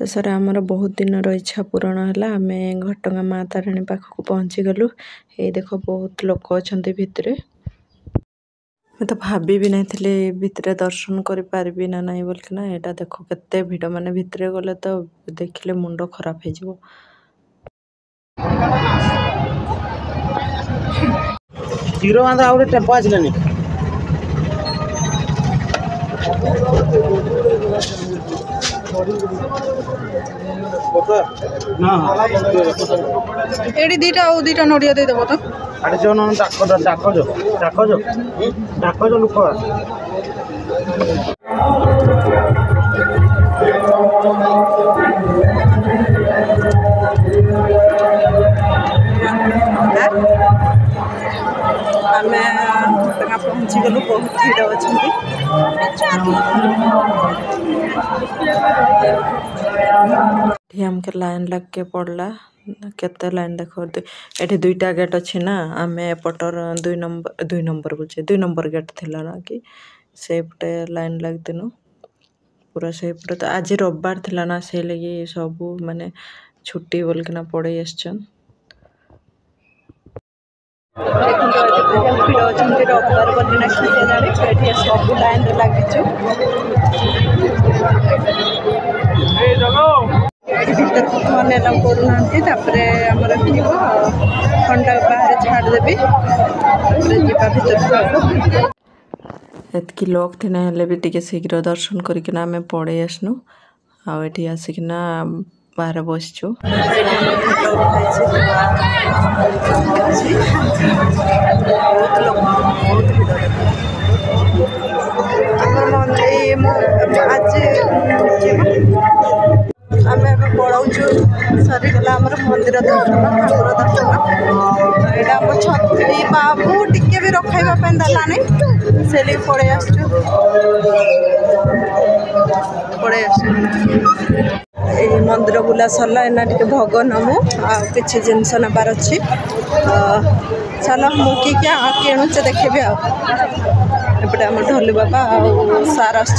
शेष आमर बहुत दिन इच्छा पूरण है आम घटगाँ माँ तारिणी पाखक पहुँची गलु। ये देख बहुत लोक अच्छा भितर मैं तो भाभी भी नहीं भितर दर्शन कर पारि ना नहीं बोलना यहाँ देख केते भिड़ माने भितर गले तो देखले मुंड खराब हो जीरो बांधा आउट टेम्पो आसिलानी एडी दीटा नड़िया दे देबो तो आड़े जो न डाक जो लोक आम घटगाँ पहुँची गलु बहुत भिड़ अच्छा आमके लाइन लग के पड़ला केते लाइन देख ये दुईटा गेट अच्छी ना आम एपटर 2 नंबर गेट थिला ना कि से पटे लाइन लगदिनु पूरा से पटे तो आज रविवार थिला ना से लगी सबू माने छुट्टी बोलकिना पड़े आछन भिड़ अच्छा रविवार बोलना छुट्टी सब लाइन लगिचु भीतर मन एलाउ करूना आमर खंडा बाहर छाड़देवी जा भर एतकी लोक थी ना भी टे शीघ्र दर्शन करना आम पड़े आसनु आठी आसिकना बाहर बसचु बहुत लोग बहुत आज आम पलाऊचु सरीगला मंदिर दर्शन ठाकुर दर्शन यहाँ आम छत्री बाबू टिके भी रखाइबा देलानी से पड़े आसचु मंदिर बुला सरला एना टिके भोग नमु किसी जिनस नबार अच्छी चल मुझे क्या किणुचे देखेबी आम ढोली बाबा सार आस